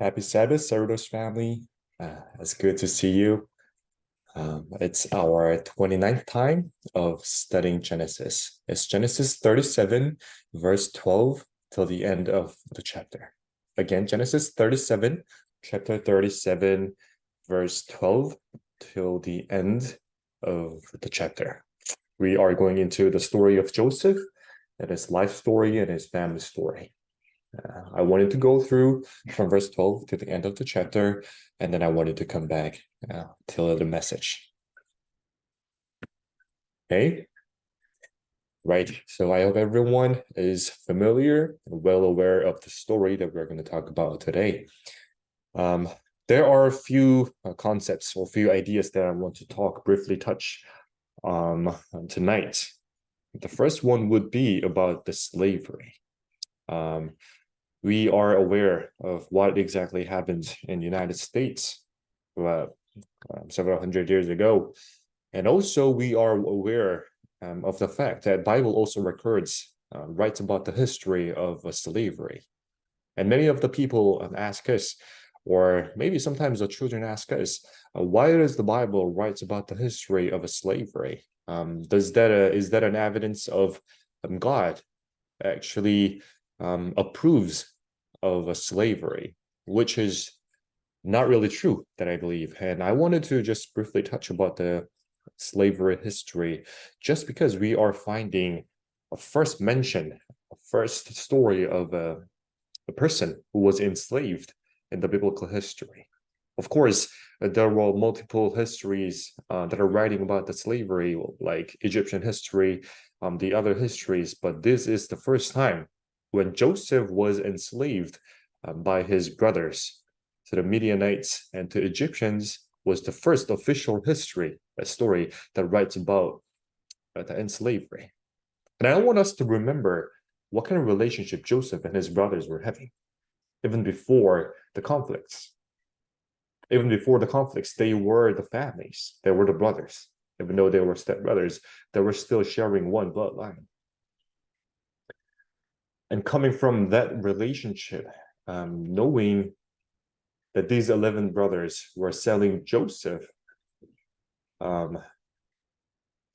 Happy Sabbath, Cerritos family. It's good to see you. It's our 29th time of studying Genesis. It's Genesis 37, verse 12 till the end of the chapter. Again, Genesis 37, chapter 37, verse 12 till the end of the chapter. We are going into the story of Joseph and his life story and his family story. I wanted to go through from verse 12 to the end of the chapter, and then I wanted to come back till the message. Okay? Right. So I hope everyone is familiar and well aware of the story that we're going to talk about today. There are a few concepts or a few ideas that I want to briefly touch tonight. The first one would be about the slavery. We are aware of what exactly happened in the United States several hundred years ago. And also we are aware of the fact that Bible also records, writes about the history of slavery. And many of the people ask us, or maybe sometimes the children ask us, why does the Bible write about the history of slavery? Is that an evidence of God actually approves of slavery, which is not really true, that I believe. And I wanted to just briefly touch about the slavery history, just because we are finding a first mention, a first story of a person who was enslaved in the biblical history. Of course, there were multiple histories that are writing about the slavery, like Egyptian history, the other histories, but this is the first time when Joseph was enslaved by his brothers to the Midianites and to Egyptians was the first official history, a story that writes about the enslavery. And I want us to remember what kind of relationship Joseph and his brothers were having, even before the conflicts. Even before the conflicts, they were the families, they were the brothers. Even though they were stepbrothers, they were still sharing one bloodline. And coming from that relationship, knowing that these 11 brothers were selling Joseph to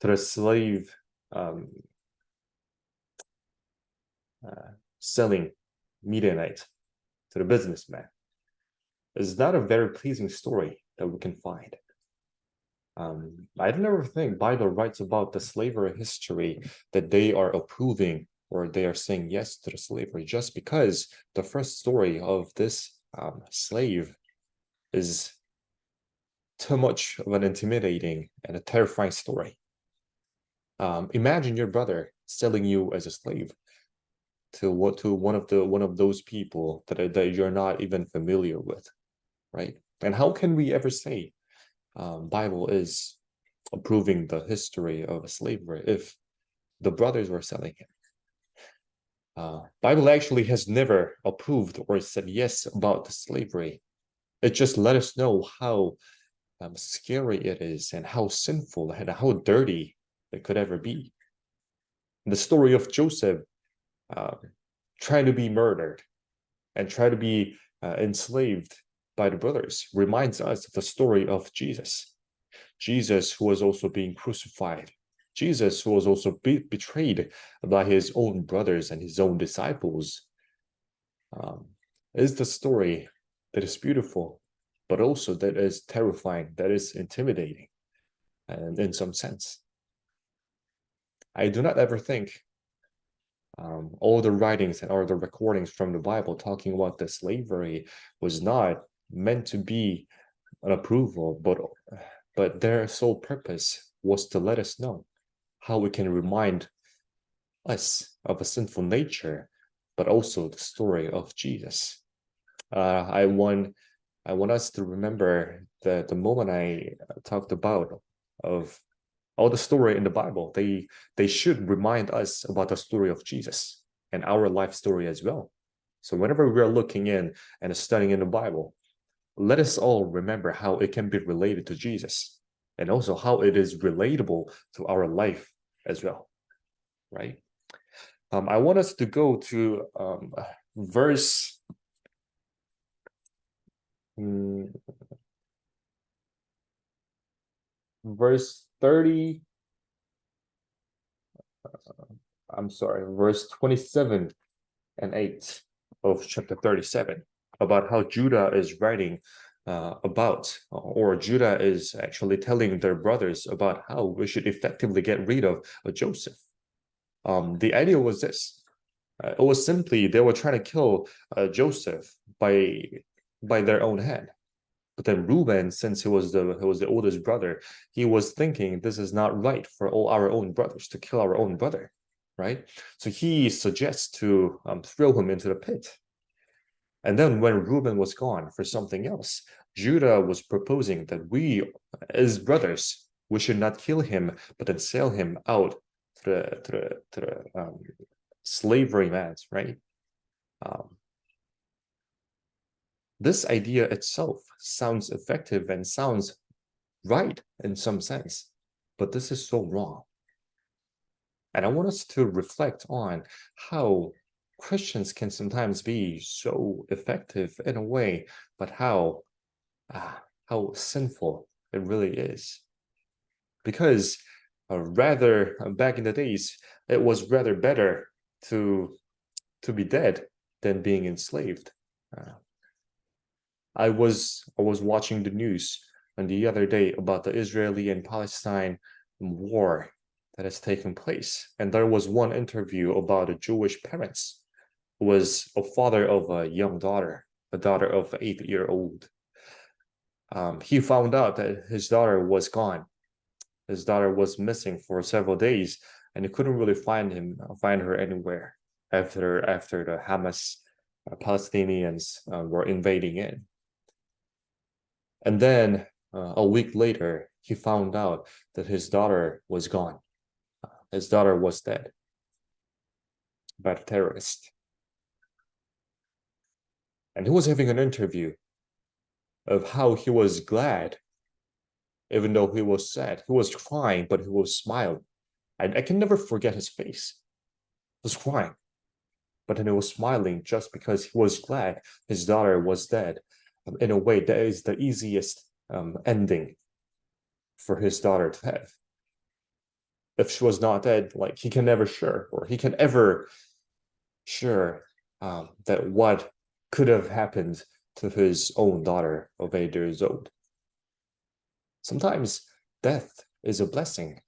the slave selling Midianite to the businessman, is not a very pleasing story that we can find. I don't ever think Bible writes about the slavery history that they are approving or they are saying yes to the slavery just because the first story of this slave is too much of an intimidating and a terrifying story. Imagine your brother selling you as a slave to one of those people that you're not even familiar with, right? And how can we ever say Bible is approving the history of slavery if the brothers were selling him? Bible actually has never approved or said yes about the slavery. It just let us know how scary it is and how sinful and how dirty it could ever be. The story of Joseph trying to be murdered and try to be enslaved by the brothers reminds us of the story of Jesus. Jesus, who was also being crucified. Jesus, who was also betrayed by his own brothers and his own disciples, is the story that is beautiful, but also that is terrifying, that is intimidating, and in some sense. I do not ever think all the writings and all the recordings from the Bible talking about the slavery was not meant to be an approval, but their sole purpose was to let us know how we can remind us of a sinful nature, but also the story of Jesus. I want us to remember that the moment I talked about of all the story in the Bible, they should remind us about the story of Jesus and our life story as well. So whenever we are looking in and studying in the Bible, let us all remember how it can be related to Jesus and also how it is relatable to our life as well, right? I want us to go to verse verse 30, I'm sorry, verse 27 and 8 of chapter 37, about how Judah is writing about, or Judah is actually telling their brothers about how we should effectively get rid of Joseph. The idea was this. It was simply they were trying to kill Joseph by their own hand. But then Reuben, since he was the oldest brother, he was thinking this is not right for all our own brothers to kill our own brother, right? So he suggests to throw him into the pit. And then when Reuben was gone for something else, Judah was proposing that we, as brothers, we should not kill him, but then sell him out to the slavery mans, right? This idea itself sounds effective and sounds right in some sense, but this is so wrong. And I want us to reflect on how Christians can sometimes be so effective in a way, but how sinful it really is. Because rather back in the days, it was rather better to be dead than being enslaved. I was watching the news the other day about the Israeli and Palestine war that has taken place, and there was one interview about a Jewish parents who was a father of a young daughter, a daughter of 8-year-old. He found out that his daughter was gone. His daughter was missing for several days, and he couldn't really find her anywhere after the Hamas Palestinians were invading in. And then a week later, he found out that his daughter was gone. His daughter was dead by the terrorist. And he was having an interview of how he was glad, even though he was sad. He was crying, but he was smiling. I can never forget his face. He was crying, but then he was smiling just because he was glad his daughter was dead. In a way, that is the easiest ending for his daughter to have. If she was not dead, like he can never sure, or he can ever sure that what could have happened to his own daughter of 8 years old. Sometimes death is a blessing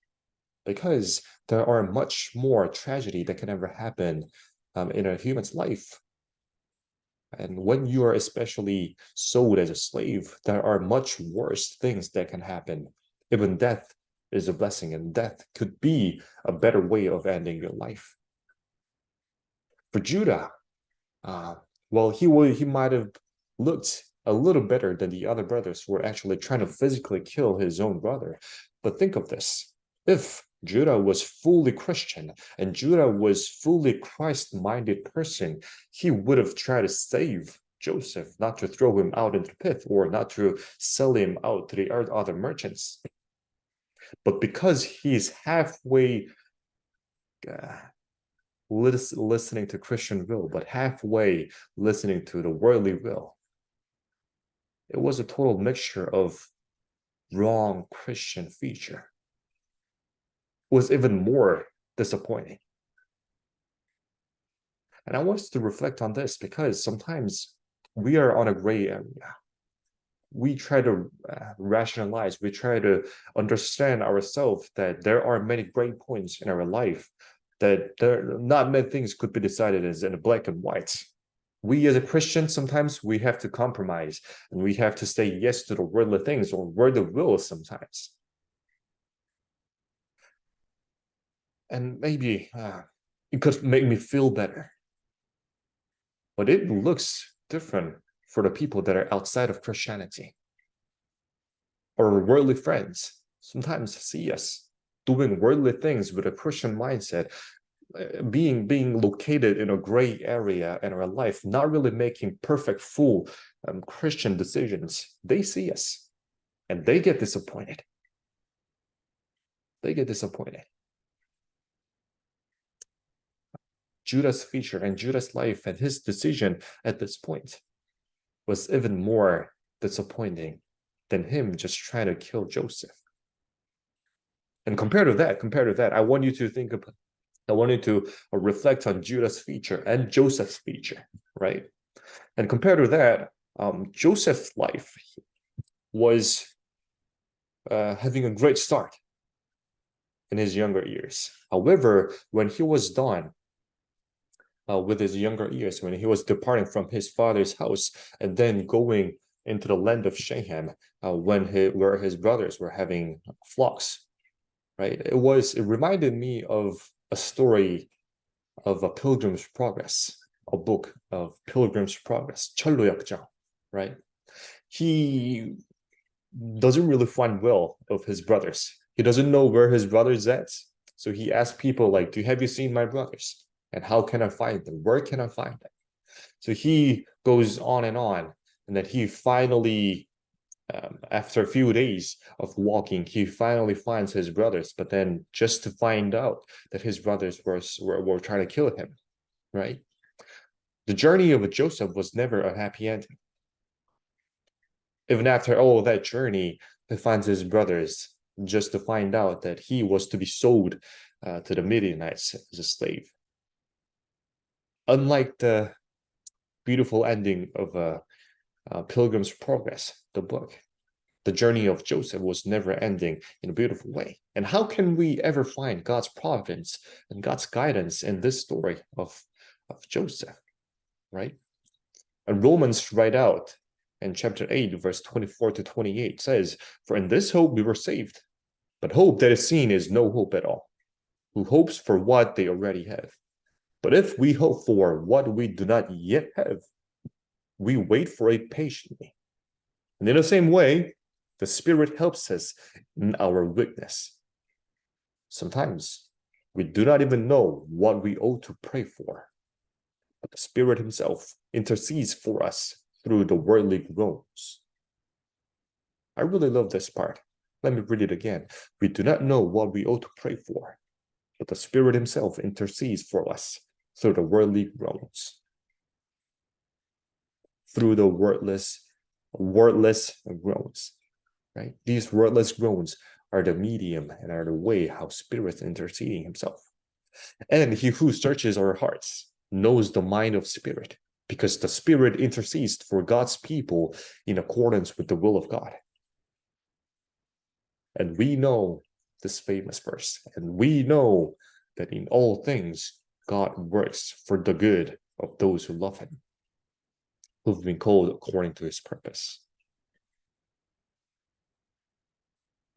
because there are much more tragedy that can ever happen in a human's life. And when you are especially sold as a slave, there are much worse things that can happen. Even death is a blessing, and death could be a better way of ending your life. For Judah, well, he might have looked a little better than the other brothers who were actually trying to physically kill his own brother. But think of this. If Judah was fully Christian and Judah was fully Christ-minded person, he would have tried to save Joseph, not to throw him out into the pit or not to sell him out to the other merchants. But because he's halfway listening to Christian will, but halfway listening to the worldly will, it was a total mixture of wrong Christian feature. It was even more disappointing. And I want us to reflect on this because sometimes we are on a gray area. We try to rationalize, we try to understand ourselves that there are many gray points in our life, that not many things could be decided as in black and white. We as a Christian, sometimes we have to compromise and we have to say yes to the worldly things or worldly will sometimes. And maybe it could make me feel better. But it looks different for the people that are outside of Christianity. Our worldly friends sometimes see us doing worldly things with a Christian mindset, being located in a gray area in our life, not really making perfect, full Christian decisions. They see us and they get disappointed. They get disappointed. Judah's feature and Judah's life and his decision at this point was even more disappointing than him just trying to kill Joseph. And compared to that, I want you to think about, I want you to reflect on Judah's feature and Joseph's feature, right? And compared to that, Joseph's life was having a great start in his younger years. However, when he was done with his younger years, when he was departing from his father's house and then going into the land of Shem, where his brothers were having flocks, right? It reminded me of a story of a Pilgrim's Progress, a book of Pilgrim's Progress, 철로역정, right? He doesn't really find well of his brothers. He doesn't know where his brothers at. So he asks people like, have you seen my brothers? And how can I find them? Where can I find them? So he goes on, and then he finally, after a few days of walking, he finally finds his brothers, but then just to find out that his brothers were trying to kill him, right? The journey of Joseph was never a happy ending. Even after all that journey, he finds his brothers just to find out that he was to be sold to the Midianites as a slave. Unlike the beautiful ending of Pilgrim's Progress, the book, the journey of Joseph was never ending in a beautiful way. And how can we ever find God's providence and God's guidance in this story of Joseph, right? And Romans write out in chapter 8, verse 24 to 28 says, "For in this hope we were saved, but hope that is seen is no hope at all. Who hopes for what they already have? But if we hope for what we do not yet have, we wait for it patiently. And in the same way, the Spirit helps us in our weakness. Sometimes we do not even know what we ought to pray for, but the Spirit Himself intercedes for us through the worldly groans." I really love this part. Let me read it again. We do not know what we ought to pray for, but the Spirit Himself intercedes for us through the worldly groans. Through the wordless groans, right? These wordless groans are the medium and are the way how Spirit is interceding Himself. And He who searches our hearts knows the mind of Spirit, because the Spirit intercedes for God's people in accordance with the will of God. And we know this famous verse, and we know that in all things God works for the good of those who love Him, who've been called according to His purpose.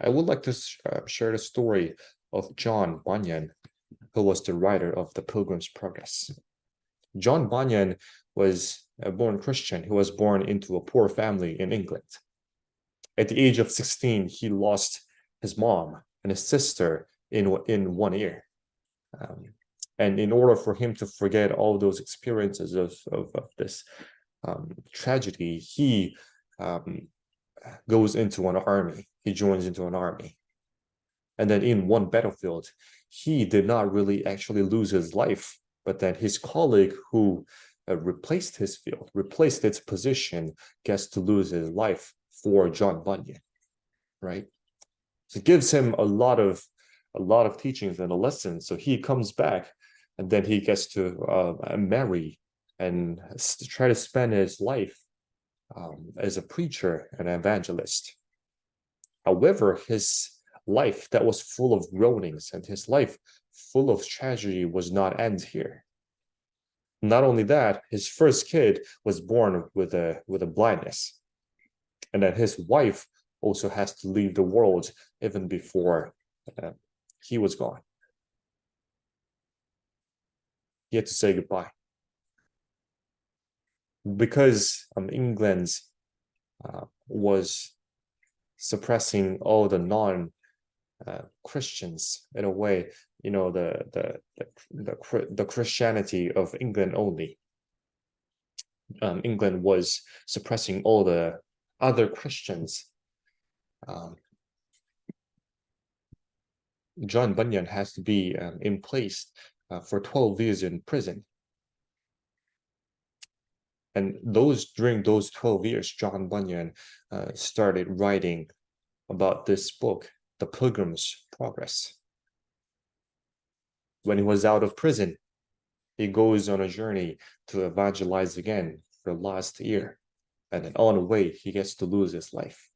I would like to share the story of John Bunyan, who was the writer of the Pilgrim's Progress. John Bunyan was a born Christian. He was born into a poor family in England. At the age of 16, he lost his mom and his sister in 1 year. And in order for him to forget all those experiences of this tragedy, he goes into an army. He joins into an army. And then in one battlefield, he did not really actually lose his life, but then his colleague who replaced his field, replaced its position, gets to lose his life for John Bunyan, right? So it gives him a lot of teachings and a lesson. So he comes back, and then he gets to marry and try to spend his life as a preacher and evangelist. However, his life that was full of groanings and his life full of tragedy was not end here. Not only that, his first kid was born with a blindness, and then his wife also has to leave the world even before he was gone. He had to say goodbye because England was suppressing all the non-Christians in a way. You know, the Christianity of England only. England was suppressing all the other Christians. John Bunyan has to be in place for 12 years in prison. And during those 12 years, John Bunyan started writing about this book, The Pilgrim's Progress. When he was out of prison, he goes on a journey to evangelize again for last year. And then on the way, he gets to lose his life.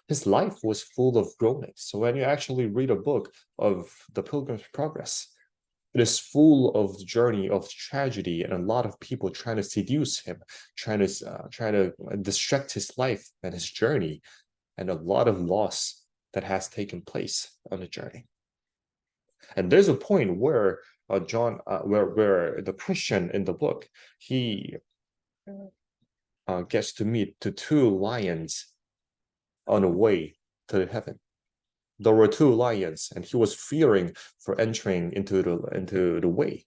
His life was full of groanings. So when you actually read a book of The Pilgrim's Progress, it is full of the journey of tragedy and a lot of people trying to seduce him, trying to distract his life and his journey, and a lot of loss that has taken place on the journey. And there's a point where where the Christian in the book, he gets to meet the two lions on the way to heaven. There were two lions, and he was fearing for entering into the way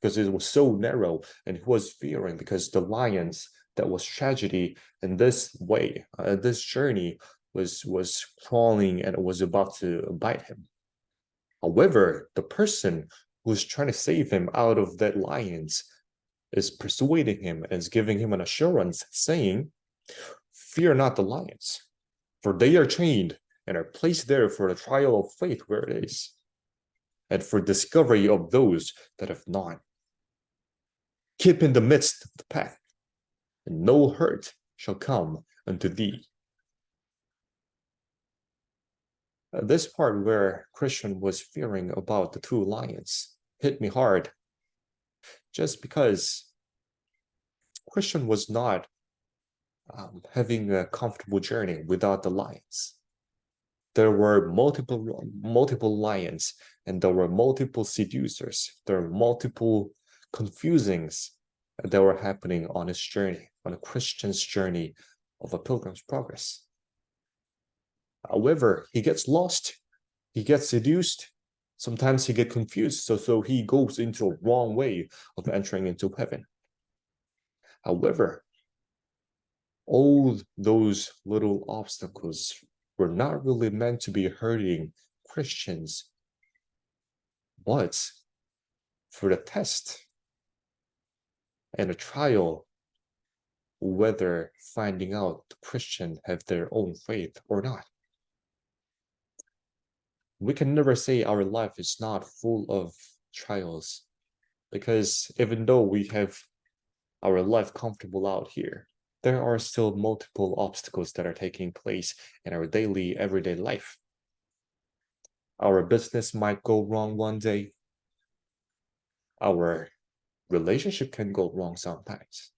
because it was so narrow, and he was fearing because the lions that was tragedy in this way, this journey was crawling and was about to bite him. However, the person who's trying to save him out of that lions is persuading him and is giving him an assurance, saying, "Fear not the lions, for they are trained and are placed there for the trial of faith where it is, and for discovery of those that have not. Keep in the midst of the path, and no hurt shall come unto thee." This part where Christian was fearing about the two lions hit me hard, just because Christian was not having a comfortable journey without the lions. There were multiple lions, and there were multiple seducers. There were multiple confusings that were happening on his journey, on a Christian's journey of a pilgrim's progress. However, he gets lost, he gets seduced, sometimes he gets confused, so he goes into a wrong way of entering into heaven. However, all those little obstacles were not really meant to be hurting Christians, but for the test and a trial whether finding out the Christian have their own faith or not. We can never say our life is not full of trials, because even though we have our life comfortable out here, there are still multiple obstacles that are taking place in our daily, everyday life. Our business might go wrong one day. Our relationship can go wrong sometimes.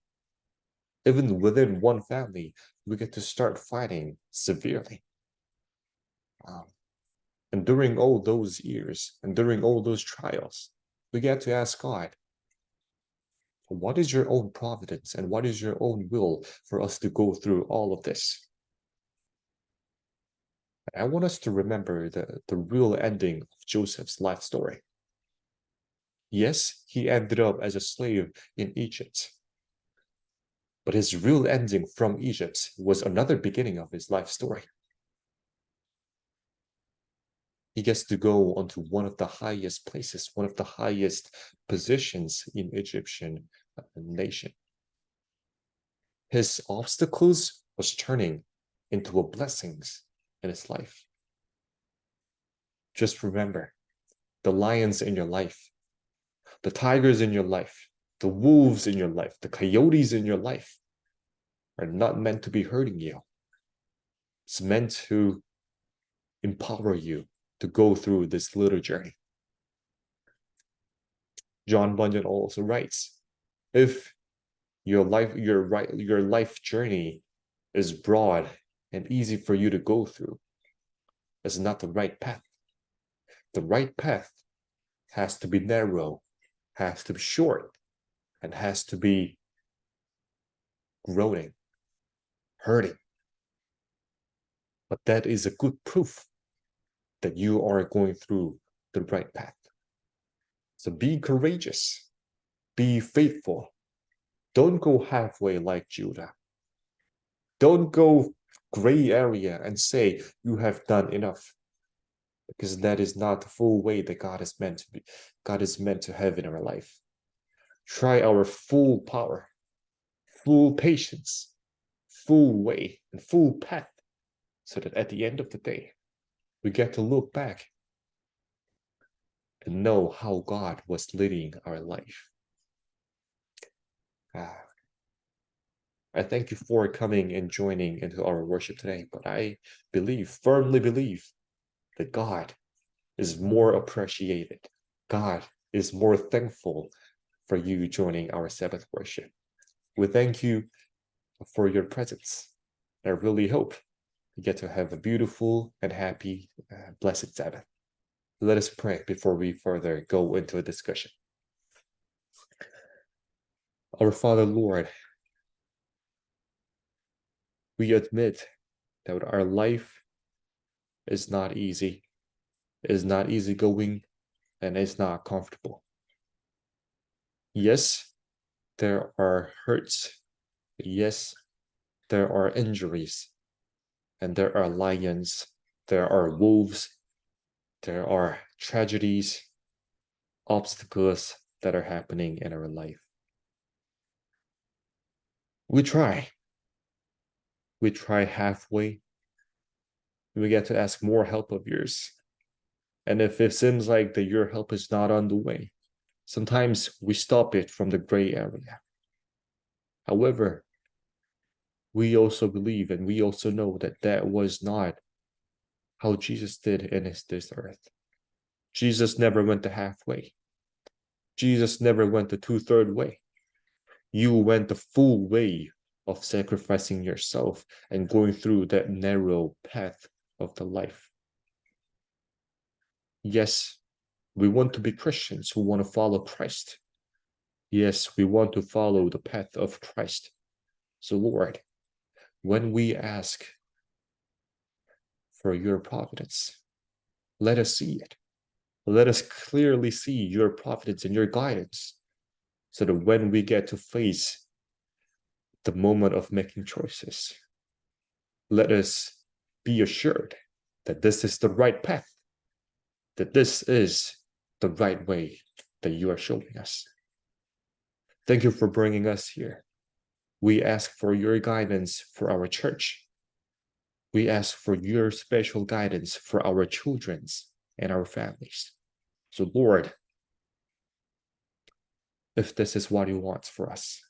Even within one family, we get to start fighting severely. And during all those years and during all those trials, we get to ask God, what is your own providence and what is your own will for us to go through all of this? I want us to remember the real ending of Joseph's life story. Yes, he ended up as a slave in Egypt, but his real ending from Egypt was another beginning of his life story. He gets to go onto one of the highest places, one of the highest positions in Egyptian nation. His obstacles was turning into blessings in his life. Just remember, the lions in your life, the tigers in your life, the wolves in your life, the coyotes in your life are not meant to be hurting you. It's meant to empower you to go through this little journey. John Bunyan also writes, if your life journey is broad and easy for you to go through, it's not the right path. The right path has to be narrow, has to be short, and has to be groaning, hurting. But that is a good proof that you are going through the right path. So be courageous, be faithful. Don't go halfway like Judah. Don't go gray area and say you have done enough, because that is not the full way that God is meant to be. God is meant to have in our life. Try our full power full patience, full way, and full path, so that at the end of the day, we get to look back and know how God was leading our life. I thank you for coming and joining into our worship today, but I firmly believe, that God is more appreciated. God is more thankful for you joining our Sabbath worship. We thank you for your presence. I really hope you get to have a beautiful and happy, blessed Sabbath. Let us pray before we further go into a discussion. Our Father, Lord, we admit that our life is not easy, is not easygoing, and is not comfortable. Yes, there are hurts. Yes, there are injuries. And there are lions, there are wolves, there are tragedies, obstacles that are happening in our life. We try halfway. We get to ask more help of yours. And if it seems like that your help is not on the way, sometimes we stop it from the gray area. However, we also believe and we also know that that was not how Jesus did in this earth. Jesus never went the halfway. Jesus never went the 2/3 way. You went the full way of sacrificing yourself and going through that narrow path of the life. Yes, we want to be Christians who want to follow Christ. Yes, we want to follow the path of Christ. So, Lord, when we ask for your providence, let us see it. Let us clearly see your providence and your guidance, so that when we get to face the moment of making choices, let us be assured that this is the right path, that this is the right way that you are showing us. Thank you for bringing us here. We ask for your guidance for our church. We ask for your special guidance for our children's and our families. So, Lord, if this is what you want for us,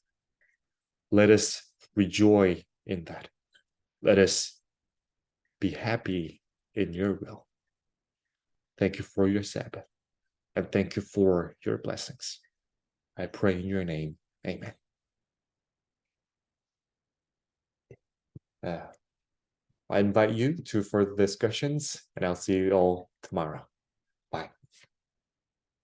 let us rejoice in that. Let us be happy in your will. Thank you for your Sabbath, and thank you for your blessings. I pray in your name. Amen. I invite you to further discussions, and I'll see you all tomorrow.